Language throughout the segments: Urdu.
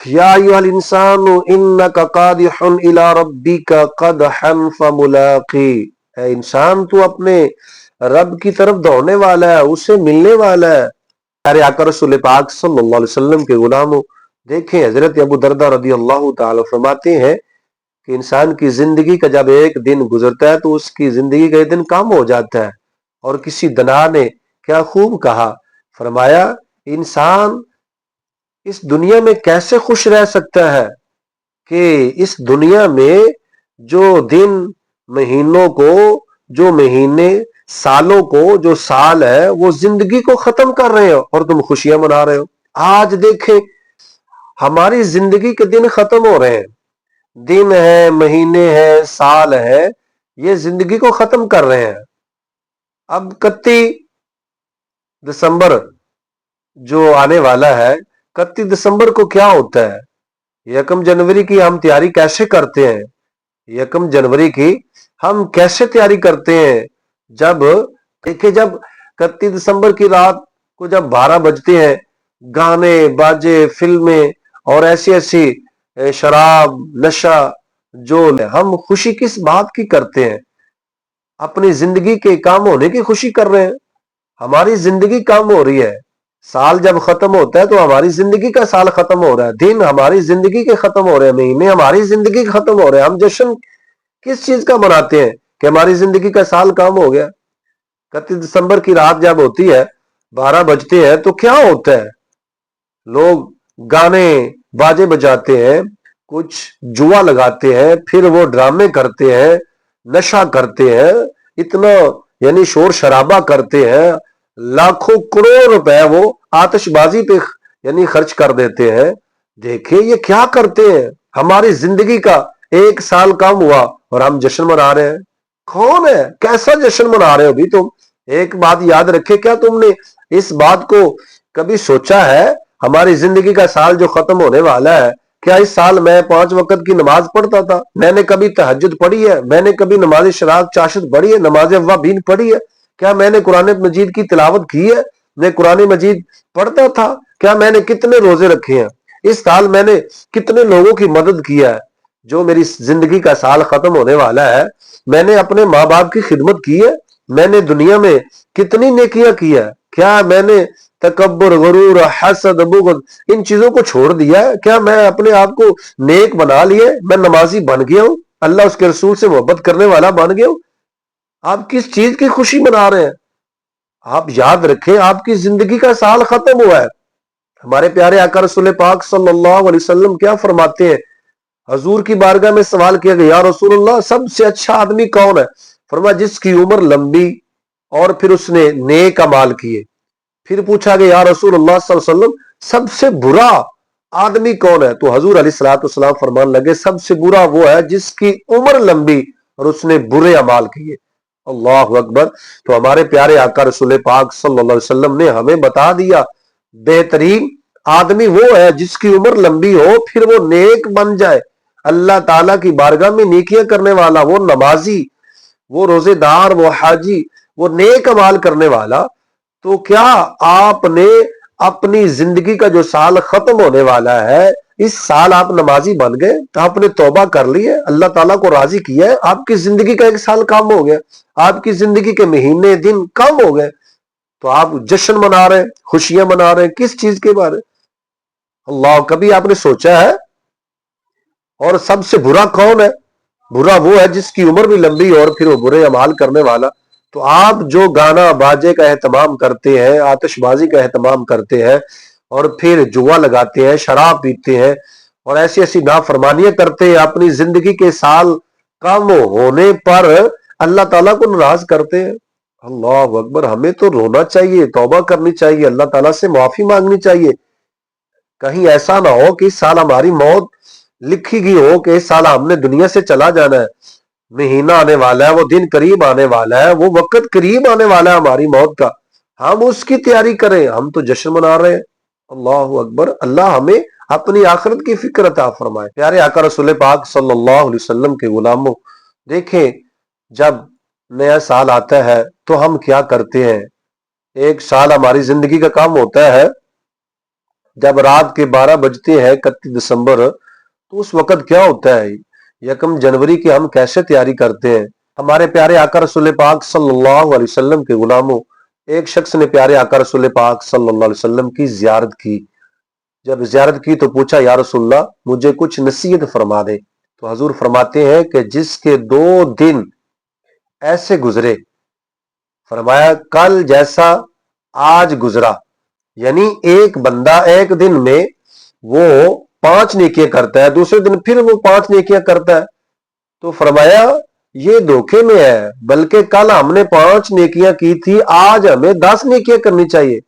یا ایھا الانسان انک قادح الی ربک قدحا فملاقی، اے انسان تو اپنے رب کی طرف دوڑنے والا ہے، اسے ملنے والا ہے۔ پیارے آقا رسول پاک صلی اللہ علیہ وسلم کے غلاموں، دیکھیں حضرت ابو درداء رضی اللہ تعالی فرماتے ہیں کہ انسان کی زندگی کا جب ایک دن گزرتا ہے تو اس کی زندگی کا ایک دن کم ہو جاتا ہے۔ اور کسی دنا نے کیا خوب کہا، فرمایا انسان اس دنیا میں کیسے خوش رہ سکتا ہے کہ اس دنیا میں جو دن مہینوں کو، جو مہینے سالوں کو، جو سال ہے وہ زندگی کو ختم کر رہے ہو اور تم خوشیاں منا رہے ہو۔ آج دیکھیں ہماری زندگی کے دن ختم ہو رہے ہیں، دن ہے، مہینے ہیں، سال ہے، یہ زندگی کو ختم کر رہے ہیں۔ اب 31 دسمبر جو آنے والا ہے، 31 دسمبر کو کیا ہوتا ہے؟ 1 جنوری کی ہم تیاری کیسے کرتے ہیں؟ 1 جنوری کی ہم کیسے تیاری کرتے ہیں؟ جب 31 دسمبر کی رات کو جب 12 بجتے ہیں، گانے باجے، فلمیں اور ایسی شراب نشہ، جو ہم خوشی کس بات کی کرتے ہیں؟ اپنی زندگی کے کام ہونے کی خوشی کر رہے ہیں۔ ہماری زندگی کم ہو رہی ہے، سال جب ختم ہوتا ہے تو ہماری زندگی کا سال ختم ہو رہا ہے، دن ہماری زندگی کے ختم ہو رہے ہیں، مہینے ہماری زندگی کے ختم ہو رہے ہیں۔ ہم جشن کس چیز کا مناتے ہیں کہ ہماری زندگی کا سال کم ہو گیا؟ 31 دسمبر کی رات جب ہوتی ہے، 12 بجتے ہیں تو کیا ہوتا ہے؟ لوگ گانے باجے بجاتے ہیں، کچھ جوا لگاتے ہیں، پھر وہ ڈرامے کرتے ہیں، نشہ کرتے ہیں، اتنا یعنی شور شرابہ کرتے ہیں، لاکھوں کروڑ روپے وہ آتش بازی پہ یعنی خرچ کر دیتے ہیں۔ دیکھیں یہ کیا کرتے ہیں؟ ہماری زندگی کا 1 سال کم ہوا اور ہم جشن منا رہے ہیں۔ کون ہے؟ کیسا جشن منا رہے ہو بھی تم؟ ایک بات یاد رکھے، کیا تم نے اس بات کو کبھی سوچا ہے؟ ہماری زندگی کا سال جو ختم ہونے والا ہے، کیا اس سال میں 5 وقت کی نماز پڑھتا تھا؟ میں نے کبھی تہجد پڑھی ہے؟ میں نے کبھی نماز شراق چاشت پڑھی ہے؟ نماز اوابین پڑھی ہے؟ کیا میں نے قرآن مجید کی تلاوت کی ہے؟ میں قرآن مجید پڑھتا تھا؟ کیا میں نے کتنے روزے رکھے ہیں؟ اس سال میں نے کتنے لوگوں کی مدد کیا ہے؟ جو میری زندگی کا سال ختم ہونے والا ہے، میں نے اپنے ماں باپ کی خدمت کی ہے؟ میں نے دنیا میں کتنی نیکیاں کی ہے؟ کیا میں نے تکبر، غرور، حسد، بغض ان چیزوں کو چھوڑ دیا ہے؟ کیا میں اپنے آپ کو نیک بنا لیے؟ میں نمازی بن گیا ہوں، اللہ اس کے رسول سے محبت کرنے والا بن گیا ہوں؟ آپ کس چیز کی خوشی منا رہے ہیں؟ آپ یاد رکھیں آپ کی زندگی کا سال ختم ہوا ہے۔ ہمارے پیارے آقا رسول پاک صلی اللہ علیہ وسلم کیا فرماتے ہیں؟ حضور کی بارگاہ میں سوال کیا گیا، یا رسول اللہ سب سے اچھا آدمی کون ہے؟ فرمایا جس کی عمر لمبی اور پھر اس نے نیک اعمال کیے۔ پھر پوچھا گیا یا رسول اللہ صلی اللہ علیہ وسلم سب سے برا آدمی کون ہے؟ تو حضور علیہ الصلوۃ والسلام فرمان لگے سب سے برا وہ ہے جس کی عمر لمبی اور اس نے برے اعمال کیے۔ اللہ اکبر۔ تو ہمارے پیارے آقا رسول پاک صلی اللہ علیہ وسلم نے ہمیں بتا دیا بہترین آدمی وہ ہے جس کی عمر لمبی ہو، پھر وہ نیک بن جائے، اللہ تعالیٰ کی بارگاہ میں نیکیاں کرنے والا، وہ نمازی، وہ روزے دار، وہ حاجی، وہ نیک اعمال کرنے والا۔ تو کیا آپ نے اپنی زندگی کا جو سال ختم ہونے والا ہے، اس سال آپ نمازی بن گئے، آپ نے توبہ کر لی ہے، اللہ تعالیٰ کو راضی کیا ہے، آپ کی زندگی کا 1 سال کم ہو گیا، آپ کی زندگی کے مہینے دن کم ہو گئے، تو آپ جشن منا رہے ہیں، خوشیاں منا رہے ہیں، کس چیز کے بارے؟ اللہ، کبھی آپ نے سوچا ہے؟ اور سب سے برا کون ہے؟ برا وہ ہے جس کی عمر بھی لمبی اور پھر وہ برے اعمال کرنے والا۔ تو آپ جو گانا باجے کا اہتمام کرتے ہیں، آتش بازی کا اہتمام کرتے ہیں، اور پھر جوا لگاتے ہیں، شراب پیتے ہیں اور ایسی نافرمانیاں کرتے ہیں، اپنی زندگی کے سال کم ہونے پر اللہ تعالیٰ کو ناراض کرتے ہیں۔ اللہ اکبر۔ ہمیں تو رونا چاہیے، توبہ کرنی چاہیے، اللہ تعالیٰ سے معافی مانگنی چاہیے۔ کہیں ایسا نہ ہو کہ اس سال ہماری موت لکھی گئی ہو کہ اس سال ہم نے دنیا سے چلا جانا ہے، مہینہ آنے والا ہے، وہ دن قریب آنے والا ہے، وہ وقت قریب آنے والا ہے ہماری موت کا، ہم اس کی تیاری کریں، ہم تو جشن منا رہے ہیں۔ اللہ اکبر۔ اللہ ہمیں اپنی آخرت کی فکر عطا فرمائے۔ پیارے آقا رسول پاک صلی اللہ علیہ وسلم کے غلاموں، دیکھیں جب نیا سال آتا ہے تو ہم کیا کرتے ہیں؟ 1 سال ہماری زندگی کا کام ہوتا ہے جب رات کے 12 بجتے ہیں 31 دسمبر تو اس وقت کیا ہوتا ہے؟ 1 جنوری کی ہم کیسے تیاری کرتے ہیں؟ ہمارے پیارے آقا رسول پاک صلی اللہ علیہ وسلم کے غلاموں، ایک شخص نے پیارے آقا رسول پاک صلی اللہ علیہ وسلم کی زیارت کی۔ جب زیارت کی تو پوچھا، یا رسول اللہ مجھے کچھ نصیحت فرما دے۔ تو حضور فرماتے ہیں کہ جس کے 2 دن ایسے گزرے، فرمایا کل جیسا آج گزرا، یعنی ایک بندہ ایک دن میں وہ 5 نیکیاں کرتا ہے، دوسرے دن پھر وہ 5 نیکیاں کرتا ہے، تو فرمایا یہ دھوکے میں ہے، بلکہ کل ہم نے 5 نیکیاں کی تھی، آج ہمیں 10 نیکیاں کرنی چاہیے۔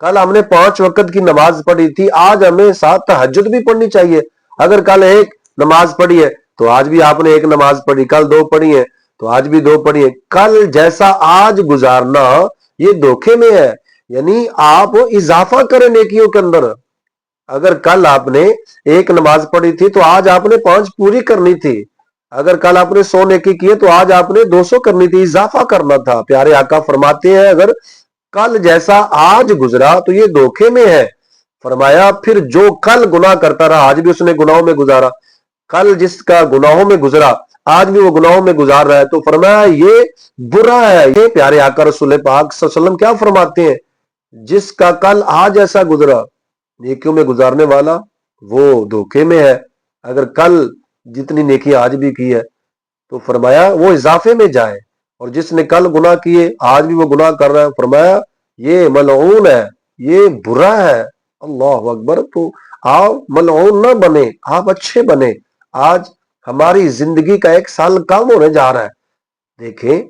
کل ہم نے 5 وقت کی نماز پڑھی تھی، آج ہمیں 7 تہجد بھی پڑھنی چاہیے۔ اگر کل 1 نماز پڑھی ہے تو آج بھی آپ نے 1 نماز پڑھی، کل 2 پڑھی ہے تو آج بھی 2 پڑھی ہے۔ کل جیسا آج گزارنا یہ دھوکے میں ہے، یعنی آپ اضافہ کریں نیکیوں کے اندر۔ اگر کل آپ نے 1 نماز پڑھی تھی تو آج آپ نے 5 پوری کرنی تھی۔ اگر کل آپ نے 100 نیکی کیے تو آج آپ نے 200 کرنی تھی، اضافہ کرنا تھا۔ پیارے آقا فرماتے ہیں اگر کل جیسا آج گزرا تو یہ دھوکے میں ہے۔ فرمایا پھر جو کل گناہ کرتا رہا آج بھی اس نے گناہوں میں گزارا، کل جس کا گناہوں میں گزرا آج بھی وہ گناہوں میں گزار رہا ہے، تو فرمایا یہ برا ہے۔ یہ پیارے آقا رسول پاک صلی اللہ علیہ وسلم کیا فرماتے ہیں؟ جس کا کل آج ایسا گزرا نیکیوں میں گزارنے والا وہ دھوکے میں ہے۔ اگر کل جتنی نیکی آج بھی کی ہے تو فرمایا وہ اضافے میں جائے، اور جس نے کل گناہ کیے آج بھی وہ گناہ کر رہا ہے، فرمایا یہ ملعون ہے، یہ برا ہے۔ اللہ اکبر! تو آپ ملعون نہ بنے، آپ اچھے بنے۔ آج ہماری زندگی کا 1 سال کم ہونے جا رہا ہے۔ دیکھیں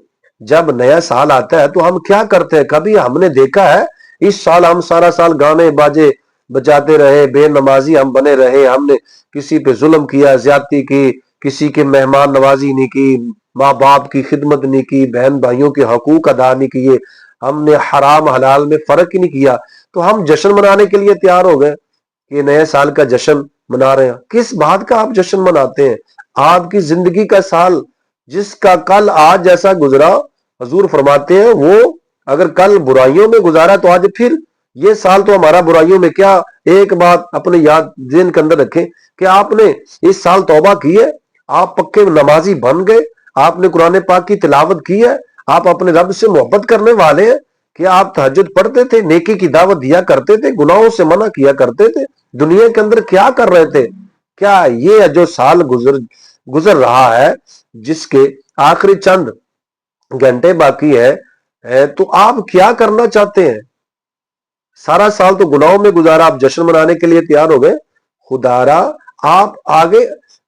جب نیا سال آتا ہے تو ہم کیا کرتے ہیں؟ کبھی ہم نے دیکھا ہے اس سال ہم سارا سال گانے باجے بجاتے رہے، بے نمازی ہم بنے رہے، ہم نے کسی پہ ظلم کیا، زیادتی کی، کسی کے مہمان نوازی نہیں کی، ماں باپ کی خدمت نہیں کی، بہن بھائیوں کے حقوق ادا نہیں کیے، ہم نے حرام حلال میں فرق ہی نہیں کیا، تو ہم جشن منانے کے لیے تیار ہو گئے کہ نئے سال کا جشن منا رہے ہیں۔ کس بات کا آپ جشن مناتے ہیں؟ آپ کی زندگی کا سال جس کا کل آج جیسا گزرا، حضور فرماتے ہیں وہ اگر کل برائیوں میں گزارا تو آج پھر یہ سال تو ہمارا برائیوں میں کیا۔ ایک بات اپنے یاد ذہن کے اندر رکھیں کہ آپ نے اس سال توبہ کی ہے، آپ پکے نمازی بن گئے، آپ نے قرآن پاک کی تلاوت کی ہے، آپ اپنے رب سے محبت کرنے والے ہیں، کہ آپ تہجد پڑھتے تھے، نیکی کی دعوت دیا کرتے تھے، گناہوں سے منع کیا کرتے تھے، دنیا کے اندر کیا کر رہے تھے؟ کیا یہ جو سال گزر رہا ہے جس کے آخری چند گھنٹے باقی ہے تو آپ کیا کرنا چاہتے ہیں؟ سارا سال تو گناہوں میں گزارا، آپ جشن منانے کے لیے تیار ہو گئے۔ خدا را آپ آگے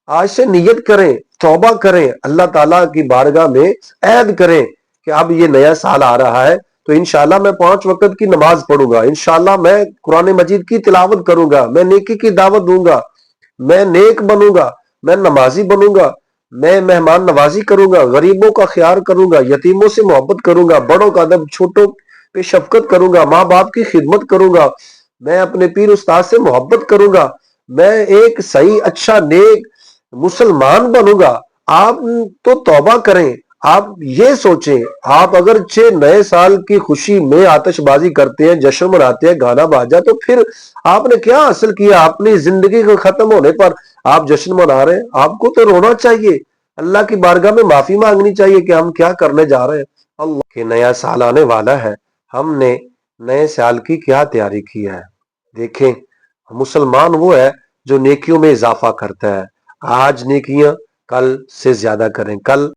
آج سے نیت کریں، توبہ کریں، اللہ تعالیٰ کی بارگاہ میں عہد کریں کہ اب یہ نیا سال آ رہا ہے تو انشاءاللہ میں 5 وقت کی نماز پڑھوں گا، انشاءاللہ میں قرآن مجید کی تلاوت کروں گا، میں نیکی کی دعوت دوں گا، میں نیک بنوں گا، میں نمازی بنوں گا، میں مہمان نوازی کروں گا، غریبوں کا خیال کروں گا، یتیموں سے محبت کروں گا، بڑوں کا ادب، چھوٹوں پہ شفقت کروں گا، ماں باپ کی خدمت کروں گا، میں اپنے پیر استاد سے محبت کروں گا، میں ایک صحیح اچھا نیک مسلمان بنوں گا۔ آپ تو توبہ کریں، آپ یہ سوچیں، آپ اگرچہ نئے سال کی خوشی میں آتش بازی کرتے ہیں، جشن مناتے ہیں، گانا باجا، تو پھر آپ نے کیا حاصل کیا؟ اپنی زندگی کو ختم ہونے پر آپ جشن منا رہے ہیں۔ آپ کو تو رونا چاہیے، اللہ کی بارگاہ میں معافی مانگنی چاہیے کہ ہم کیا کرنے جا رہے ہیں۔ اللہ کہ نیا سال آنے والا ہے، ہم نے نئے سال کی کیا تیاری کی ہے؟ دیکھیں مسلمان وہ ہے جو نیکیوں میں اضافہ کرتا ہے، آج نیکیاں کل سے زیادہ کریں، کل